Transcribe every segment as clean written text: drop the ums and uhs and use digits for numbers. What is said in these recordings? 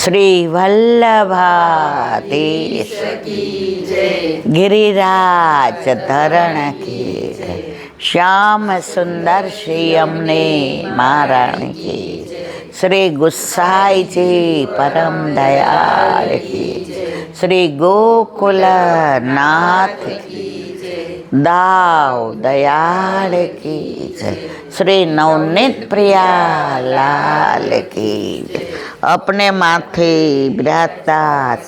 શ્રી વલ્લભાધીશ गिरिराज धरण की श्याम सुंदर श्री अमने महाराण की श्री गुसाई जी परम दयाल की श्री गोकुल नाथ दाव दयाल की श्री नवनीत प्रिया लाल की अपने माथे बिराजता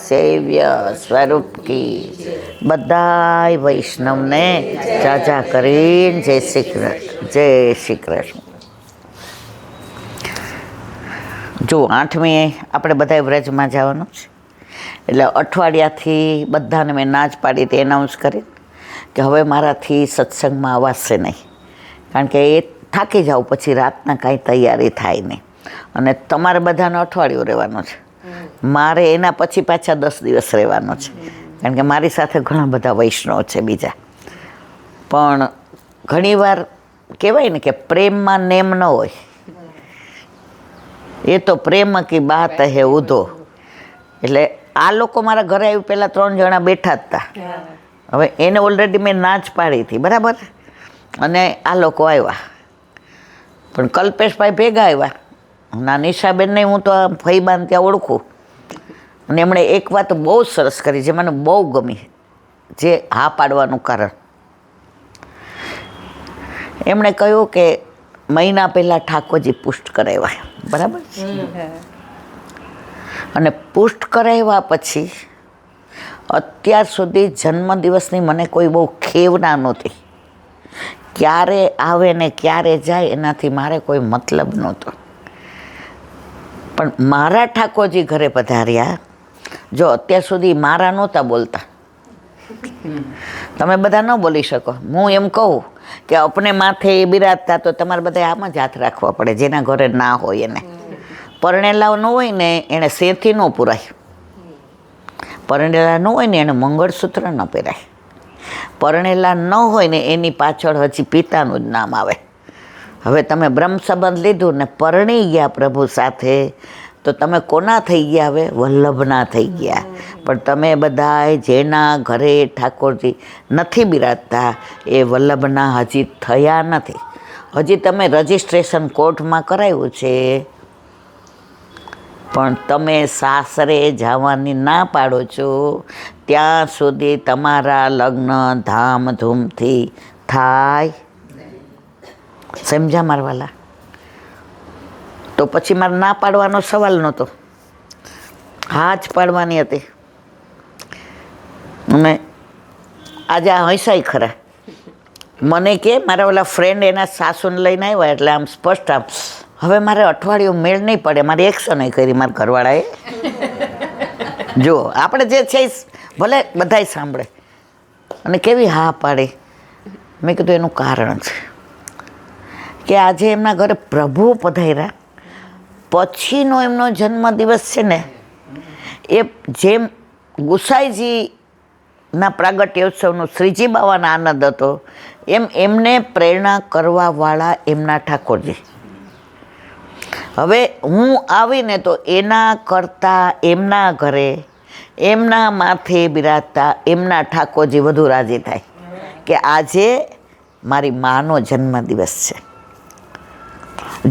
सेव्य स्वरूप की બધાય વૈષ્ણવને ચાચા કરીને જય શ્રી કૃષ્ણ. જો 8મી આપણે બધા વ્રજમાં જવાનું છે, એટલે અઠવાડિયાથી બધાને મેં ના જ પાડી તે એનાઉન્સ કરી કે હવે મારાથી સત્સંગમાં અવાશે નહીં, કારણ કે એ થાકી જાવ પછી રાતના કાંઈ તૈયારી થાય નહીં, અને તમારે બધાને અઠવાડિયું રહેવાનું છે, મારે એના પછી પાછા 10 દિવસ રહેવાનું છે, કારણ કે મારી સાથે ઘણા બધા વૈષ્ણવ છે બીજા. પણ ઘણીવાર કહેવાય ને કે પ્રેમમાં નેમ ન હોય, એ તો પ્રેમ કી બાત હે ઉધો. એટલે આ લોકો મારા ઘરે આવ્યું પહેલાં 3 જણા બેઠા જ હતા, હવે એને ઓલરેડી મેં ના જ પાડી હતી, બરાબર, અને આ લોકો આવ્યા, પણ કલ્પેશભાઈ ભેગા આવ્યા. ના નિશાબેનને હું તો ફઈબાન ત્યાં ઓળખું, અને એમણે એક વાત બહુ સરસ કરી જે મને બહુ ગમી, જે હા પાડવાનું કારણ. એમણે કહ્યું કે મહિના પહેલાં ઠાકોરજી પુષ્ટ કરાવ્યા, બરાબર, અને પુષ્ટ કરાવ્યા પછી અત્યાર સુધી જન્મદિવસની મને કોઈ બહુ ખેવના નહોતી. ક્યારે આવે ને ક્યારે જાય એનાથી મારે કોઈ મતલબ નહોતો. પણ મારા ઠાકોરજી ઘરે પધાર્યા. જો અત્યાર સુધી મારા નહોતા બોલતા, તમે બધા ન બોલી શકો. હું એમ કહું કે અપને માથે એ બિરાજતા તો તમારે બધા આમ જ હાથ રાખવા પડે, જેના ઘરે ના હોય એને. પરણેલા ન હોય ને એને સેથી ન પુરાય, પરણેલા ન હોય ને એને મંગળસૂત્ર ન પહેરાય, પરણેલા ન હોય ને એની પાછળ હજી પિતાનું જ નામ આવે. હવે તમે બ્રહ્મ સંબંધ લીધું ને પરણી ગયા પ્રભુ સાથે, તો તમે કોના થઈ ગયા? હવે વલ્લભના થઈ ગયા. પણ તમે બધાય જેના ઘરે ઠાકોરજી નથી બિરાજતા એ વલ્લભના હજી થયા નથી. હજી તમે રજિસ્ટ્રેશન કોર્ટમાં કરાવ્યું છે, પણ તમે સાસરે જવાની ના પાડો છો ત્યાં સુધી તમારા લગ્ન ધામધૂમથી થાય. સમજ્યા મારવાલા? તો પછી મારે ના પાડવાનો સવાલ નહોતો, હા જ પાડવાની હતી. અને આજે આ હંસાઈ ખરા મને કે મારા ઓલા ફ્રેન્ડ એના સાસુને લઈને આવ્યા, એટલે આમ સ્પષ્ટ આમ હવે મારે અઠવાડિયું મેળ નહીં પડે, મારી એક્શન કરી મારા ઘરવાળાએ. જો આપણે જે છે ભલે બધાય સાંભળે, અને કેવી હા પાડે. મેં કીધું એનું કારણ છે કે આજે એમના ઘરે પ્રભુ પધાર્યા પછીનો એમનો જન્મદિવસ છે ને, એ જેમ ગુસાઈજીના પ્રાગટ્યોત્સવનો શ્રીજી બાવાના આનંદ હતો, એમ એમને પ્રેરણા કરવાવાળા એમના ઠાકોરજી. હવે હું આવીને તો એના કરતાં એમના ઘરે એમના માથે બિરાજતા એમના ઠાકોરજી વધુ રાજી થાય કે આજે મારી માનો જન્મદિવસ છે.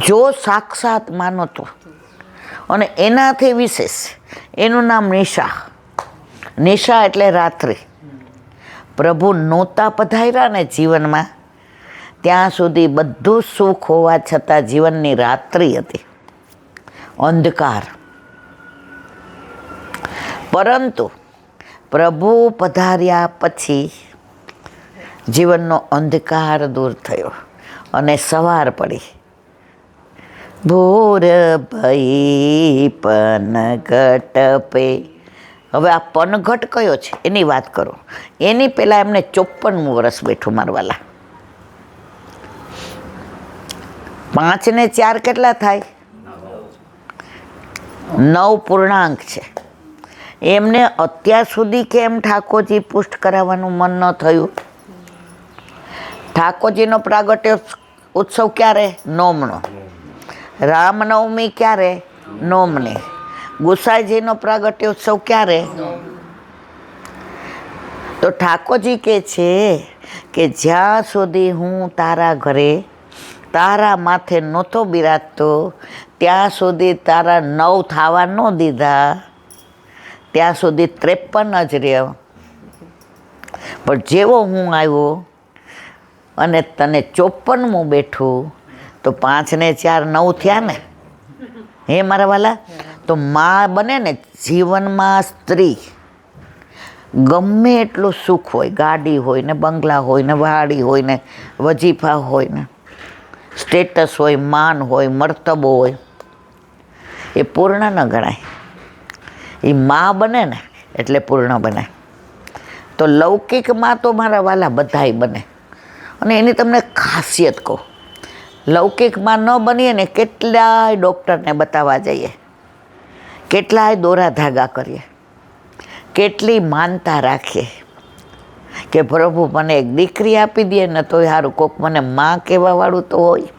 જો સાક્ષાત માનો તો, અને એનાથી વિશેષ એનું નામ નિશા. નિશા એટલે રાત્રિ. પ્રભુ નહોતા પધાર્યા ને જીવનમાં ત્યાં સુધી બધું સુખ હોવા છતાં જીવનની રાત્રિ હતી, અંધકાર. પરંતુ પ્રભુ પધાર્યા પછી જીવનનો અંધકાર દૂર થયો અને સવાર પડી. ભોર ભઈ પનઘટ પે. હવે આ પનઘટ કયો છે એની વાત કરો. એની પહેલાં એમને 54મું વર્ષ બેઠું મારવાલા. 5 ને 4 કેટલા થાય? 9 પૂર્ણાંક છે. એમને અત્યાર સુધી કેમ ઠાકોરજી પુષ્ટ કરાવવાનું મન ન થયું? ઠાકોરજીનો પ્રાગટ્ય ઉત્સવ ક્યારે? નોમનો. રામનવમી ક્યારે? નોમની. ગુસાઈજીનો પ્રાગટ્યોત્સવ ક્યારે? તો ઠાકોરજી કહે છે કે જ્યાં સુધી હું તારા ઘરે તારા માથે નહોતો બિરાજતો ત્યાં સુધી તારા 9 થવા ન દીધા, ત્યાં સુધી 53 જ રહ્યો. પણ જેવો હું આવ્યો અને તને 54મું બેઠું તો 5 ને 4 9 થયા ને. હે મારા વાલા, તો માં બને ને જીવનમાં સ્ત્રી ગમે એટલું સુખ હોય, ગાડી હોય ને, બંગલા હોય ને, વાડી હોય ને, વજીફા હોય ને, સ્ટેટસ હોય, માન હોય, મર્તબો હોય, એ પૂર્ણ ન ગણાય. એ માં બને ને એટલે પૂર્ણ બને. તો લૌકિકમાં તો મારા વાલા બધાય બને. અને એની તમને ખાસિયત કહું, લૌકિકમાં ન બનીએ ને કેટલાય ડૉક્ટરને બતાવવા જઈએ, કેટલાય દોરા ધાગા કરીએ, કેટલી માનતા રાખીએ કે પ્રભુ મને એક દીકરી આપી દે ને તોય સારું, કોક મને માં કહેવાવાળું તો હોય.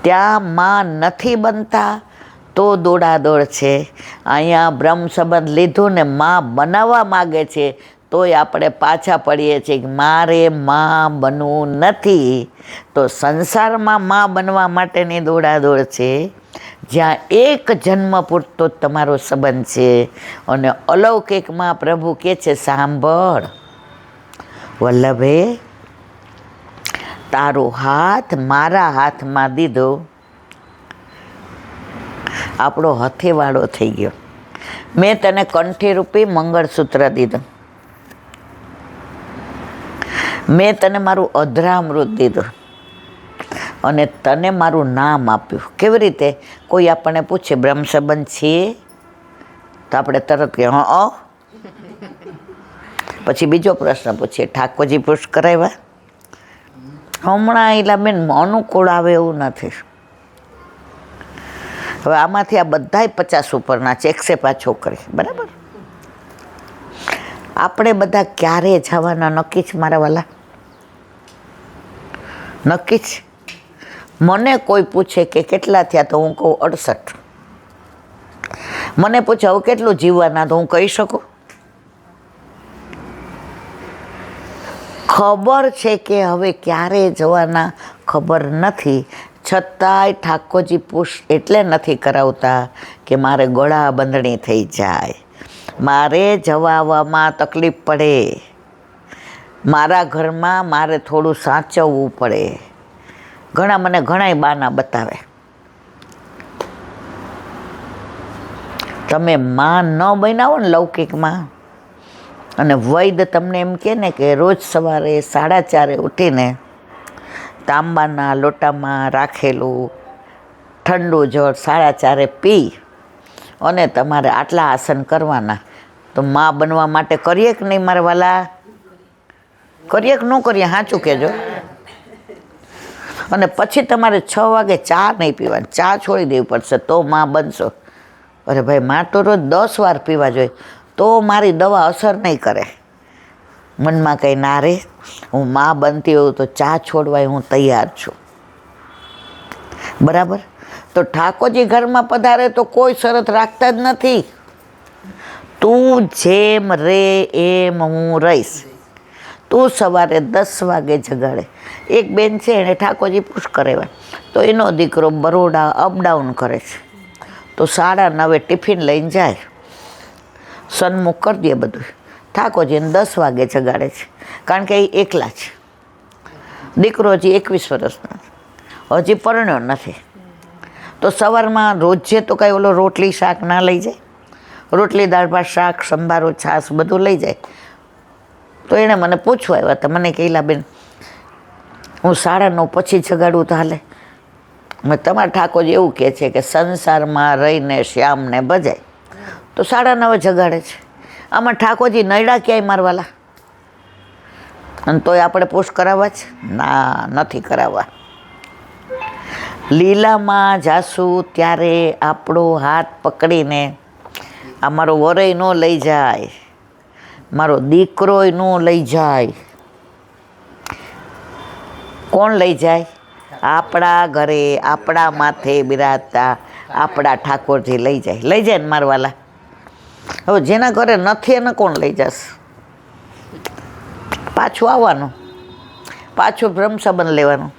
ત્યાં માં નથી બનતા તો દોડાદોડ છે. અહીંયા બ્રહ્મ સંબંધ લીધું ને માં બનાવવા માગે છે તોય આપણે પાછા પડીએ છીએ કે મારે માં બનવું નથી. તો સંસારમાં માં બનવા માટેની દોડાદોડ છે, જ્યાં એક જન્મ પૂરતો તમારો સંબંધ છે. અને અલૌકિકમાં પ્રભુ કહે છે સાંભળ વલ્લભે, તારો હાથ મારા હાથમાં દીધો, આપણો હથેવાળો થઈ ગયો. મેં તને કંઠીરૂપી મંગળસૂત્ર દીધું, મેં તને મારું અધરામૃત દીધું અને તને મારું નામ આપ્યું. કેવી રીતે? કોઈ આપણને પૂછે બ્રહ્મ સંબંધ છે તો આપણે તરત કે હા. પછી બીજો પ્રશ્ન પૂછીએ, ઠાકોરજી પુષ્ટ કરાવ્યા? હમણાં એલા બેન અનુકૂળ આવે એવું નથી. હવે આમાંથી આ બધાય 50 ઉપરના છે, 105 છોકરી, બરાબર? આપણે બધા ક્યારે જવાના નક્કી છે મારા વાલા? નક્કી જ. મને કોઈ પૂછે કે કેટલા થયા તો હું કહું 68. મને પૂછે હવે કેટલું જીવવાના તો હું કહી શકું? ખબર છે કે હવે ક્યારે જવાના ખબર નથી, છતાંય ઠાકોરજી પુષ્ટ એટલે નથી કરાવતા કે મારે ગળા બંધણી થઈ જાય, મારે જવામાં તકલીફ પડે, મારા ઘરમાં મારે થોડું સાચવવું પડે. ઘણા મને ઘણાય બાના બતાવે. તમે માં ન બનાવો ને લૌકિકમાં, અને વૈદ તમને એમ કહે ને કે રોજ સવારે 4:30 ઉઠીને તાંબાના લોટામાં રાખેલું ઠંડુ જળ 4:30 પી અને તમારે આટલા આસન કરવાના, તો માં બનવા માટે કરીએ કે નહીં મારા વાલા? કરીએ કે ન કરીએ? સાચું કહેજો. અને પછી તમારે 6 વાગે ચા નહીં પીવાની, ચા છોડી દેવી પડશે તો માં બનશો. અરે ભાઈ, માં તો રોજ 10 વાર પીવા જોઈએ તો મારી દવા અસર નહીં કરે. મનમાં કંઈ ના રહે, હું માં બનતી હોઉં તો ચા છોડવાય હું તૈયાર છું, બરાબર? તો ઠાકોરજી ઘરમાં પધારે તો કોઈ શરત રાખતા જ નથી. તું જેમ રે એમ હું રહીશ. તું સવારે 10 વાગે જગાડે. એક બેન છે એણે ઠાકોરજી પુષ્ટ કરાવ્યા, તો એનો દીકરો બરોડા અપડાઉન કરે છે, તો 9:30 ટિફિન લઈને જાય, સન્મુખ કરી દે બધું. ઠાકોરજીને 10 વાગે જગાડે છે, કારણ કે એ એકલા છે. દીકરો હજી 21 વર્ષનો, હજી પરણ્યો નથી. તો સવારમાં રોજે તો કાંઈ ઓલો રોટલી શાક ના લઈ જાય, રોટલી દાળ ભાત શાક સંભારો છાશ બધું લઈ જાય. તો એણે મને પૂછવા આવ્યા, તો મને કહેલા બેન હું 9:30 પછી જગાડું તો હાલે? મેં તમારા ઠાકોરજી એવું કહે છે કે સંસારમાં રહીને શ્યામને ભજાય, તો 9:30 જગાડે છે. આમાં ઠાકોરજી નૈડા ક્યાંય મારવાલા? અને તોય આપણે પુષ્ટ કરાવવા છે? ના, નથી કરાવવા. લીલામાં જાશું ત્યારે આપણો હાથ પકડીને આ મારો વરય ન લઈ જાય, મારો દીકરોય ન લઈ જાય. કોણ લઈ જાય? આપણા ઘરે આપણા માથે બિરાજતા આપણા ઠાકોરજી લઈ જાય ને મારવાલા. હવે જેના ઘરે નથી એને કોણ લઈ જશે? પાછું આવવાનું, પાછું બ્રહ્મ સંબંધ લેવાનું,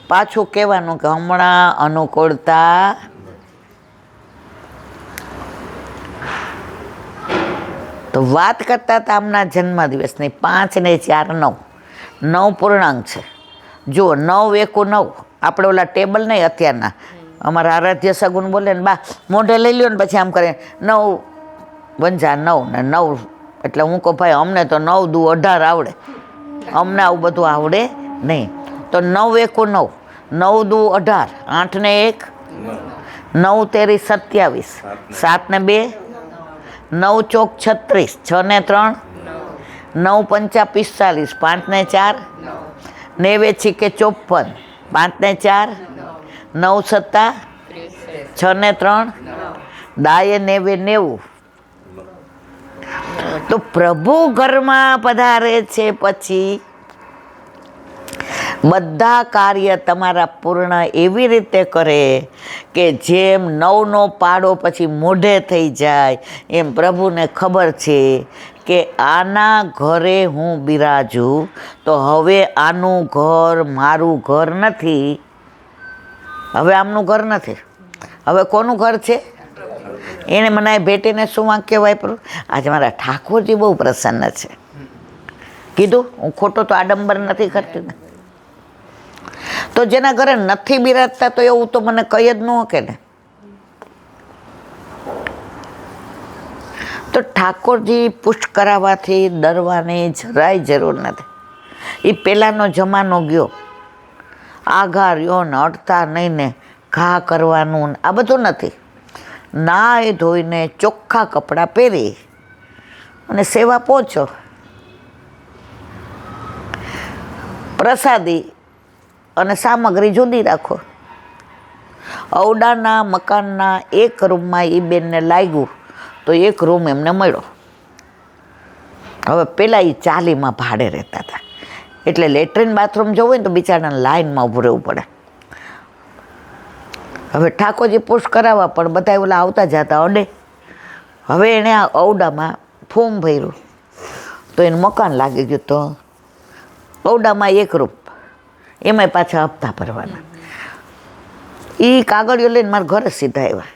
પાછું કહેવાનું કે હમણાં અનુકૂળતા તો વાત કરતા હતા આમના જન્મદિવસની 5 ને 4 9 9 પૂર્ણાંક છે. જુઓ 9 એકુ 9. આપણે ઓલા ટેબલ નહીં અત્યારના અમારા આરાધ્ય સગુન બોલે ને બા મોઢે લઈ લ્યો ને પછી આમ કરે 9 વંજા 9 ને 9 એટલે હું કહું ભાઈ અમને તો 9 દુ 18 આવડે, અમને આવું બધું આવડે નહીં. તો 9 એકુ 9, 9 દુ 18, 8 ને 1 9 તેરી 27, 7 ને 2 9 ચોક 36, 6 ને 3 9 પંચા 45, 5 ને 4 9 છીકે 54, 5 ને 4 9 સત્તા 6 ને 3 દાયે 90. તો પ્રભુ ઘરમાં પધારે છે પછી બધા કાર્ય તમારા પૂર્ણ એવી રીતે કરે કે જેમ 9નો પાડો પછી મોઢે થઈ જાય એમ પ્રભુને ખબર છે કે આના ઘરે હું બિરાજું તો હવે આનું ઘર મારું ઘર નથી, હવે આમનું ઘર નથી, હવે કોનું ઘર છે? એને મને ભેટીને શું વાક્ય વાપરું? આજે મારા ઠાકોરજી બહુ પ્રસન્ન છે. કીધું હું ખોટો તો આડંબર નથી કરતી ને. તો જેના ઘરે નથી બિરાજતા તો એવું તો મને કહી જ ન શકે ને. તો ઠાકોરજી પુષ્ટ કરાવવાથી ડરવાની જરાય જરૂર નથી. એ પહેલાંનો જમાનો ગયો, આઘા રહ્યો ને અડતા નહીં ને ઘા કરવાનું આ બધું નથી. નાય ધોઈને ચોખ્ખા કપડાં પહેરી અને સેવા પહોંચો. પ્રસાદી અને સામગ્રી જુદી રાખો. ઔડાના મકાનના એક રૂમમાં એ બેનને લાગ્યું તો એક રૂમ એમને મળ્યો. હવે પહેલાં એ ચાલીમાં ભાડે રહેતા હતા એટલે લેટ્રિન બાથરૂમ જવું હોય ને તો બિચારાને લાઈનમાં ઊભું રહેવું પડે. હવે ઠાકોરજી પુષ્ટ કરાવવા પણ બધા ઓલા આવતા જતા અડે. હવે એણે આ ઔડામાં ફોર્મ ભર્યું તો એનું મકાન લાગી ગયું. તો ઔડામાં એક રૂમ, એમાંય પાછા હપ્તા ભરવાના. એ કાગળિયો લઈને મારા ઘરે સીધા આવ્યા.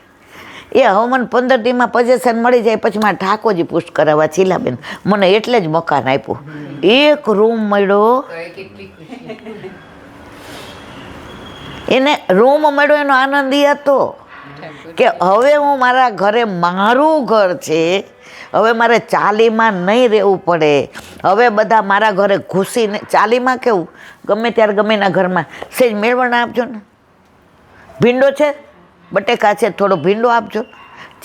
એ હવે મને 15 દીમાં પોઝેશન મળી જાય પછી મારે ઠાકોરજી પુષ્ટ કરાવવા ચીલાબેન મને એટલે જ મકાન આપ્યું. એક રૂમ મળ્યો, એને રૂમ મળ્યો એનો આનંદ એ હતો કે હવે હું મારા ઘરે મારું ઘર છે, હવે મારે ચાલીમાં નહીં રહેવું પડે. હવે બધા મારા ઘરે ઘૂસીને, ચાલીમાં કેવું ગમે ત્યારે ગમે એના ઘરમાં સેજ મેળવણ આપજો ને, ભીંડો છે બટેકા છે થોડો ભીંડો આપજો.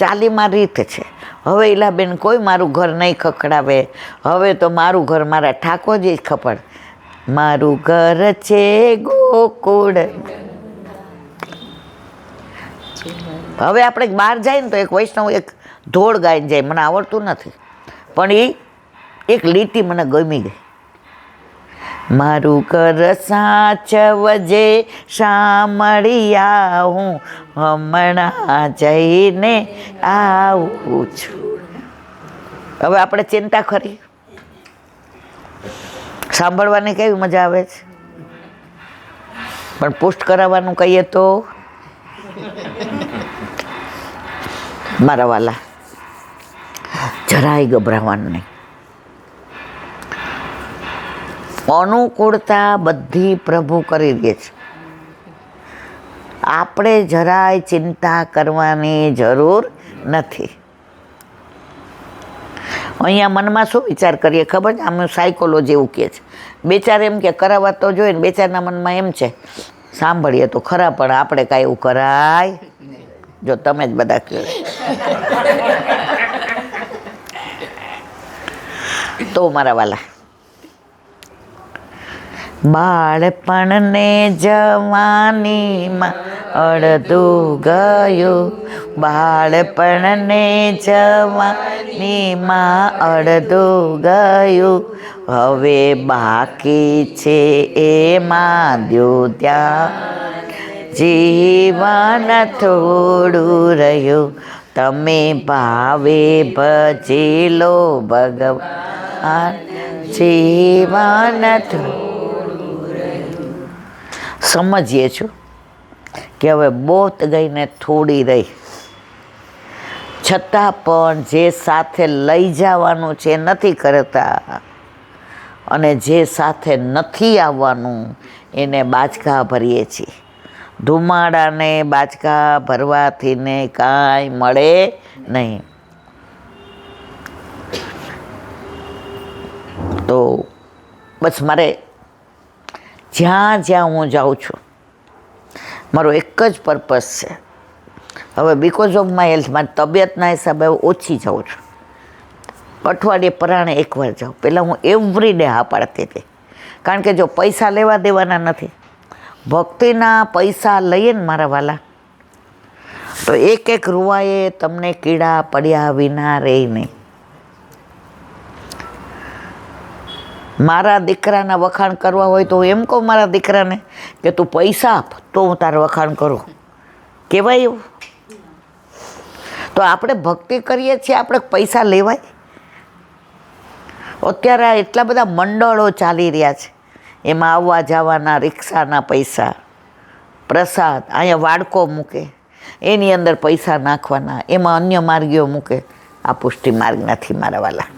ચાલીમાં રીત છે. હવે ઈલાબેન કોઈ મારું ઘર નહીં ખખડાવે. હવે તો મારું ઘર મારા ઠાકોરજી જ ખપડ. મારું ઘર છે ગોકુળ. હવે આપણે બહાર જાય ને તો એક વૈષ્ણવ એક ધોળ ગાઈને જાય, મને આવડતું નથી પણ એ એક લીટી મને ગમી ગઈ. મારું ઘર સાચવજે શામળિયા હું હમણાં જઈને આવું છું. હવે આપણે ચિંતા ખરી, સાંભળવાની કેવી મજા આવે છે, પણ પુષ્ટ કરાવવાનું કહીએ તો મારા વાલા જરાય ગભરાવાનું નહીં. અનુકૂળતા બધી પ્રભુ કરી દે છે. આપણે જરાય ચિંતા કરવાની જરૂર નથી. અહીંયા મનમાં શું વિચાર કરીએ ખબર છે? આમ સાયકોલોજી એવું કહે છે. બેચાર એમ કે કરાવવા તો જોઈએ ને, બેચારના મનમાં એમ છે સાંભળીએ તો ખરા પણ આપણે કાંઈ એવું કરાય. જો તમે જ બધા કહો તો મારા વાલા, બાળપણને જવાનીમાં અડધું ગયું, બાળપણને જવાનીમાં અડધું ગયું, હવે બાકી છે એમાં દ્યો ધ્યાન, જીવન થોડું રહ્યું, તમે ભાવે ભજી લો ભગવાન, જીવન સમજીએ છું કે હવે બોત ગઈને થોડી રહી, છતાં પણ જે સાથે લઈ જવાનું છે નથી કરતા, અને જે સાથે નથી આવવાનું એને બાચકા ભરીએ છીએ. ધુમાડાને બાચકા ભરવાથી ને કાંઈ મળે નહીં. તો બસ મારે જ્યાં જ્યાં હું જાઉં છું મારો એક જ પર્પઝ છે. હવે બિકોઝ ઓફ માય હેલ્થ, મારી તબિયતના હિસાબે ઓછી જાઉં છું. અઠવાડિયે પરાણે એકવાર જાઉં. પહેલાં હું એવરી ડે હા પાડતી હતી, કારણ કે જો પૈસા લેવા દેવાના નથી. ભક્તિના પૈસા લઈએ ને મારા વાલા, તો એક એક રૂવાએ તમને કીડા પડ્યા વિના રહે નહીં. મારા દીકરાના વખાણ કરવા હોય તો હું એમ કહું મારા દીકરાને કે તું પૈસા આપ તો હું તારા વખાણ કરું, કહેવાય એવું? તો આપણે ભક્તિ કરીએ છીએ, આપણે પૈસા લેવાય? અત્યારે એટલા બધા મંડળો ચાલી રહ્યા છે, એમાં આવવા જવાના રિક્ષાના પૈસા, પ્રસાદ, અહીંયા વાડકો મૂકે એની અંદર પૈસા નાખવાના, એમાં અન્ય માર્ગીઓ મૂકે. આ પુષ્ટિ માર્ગ નથી મારા વાલા.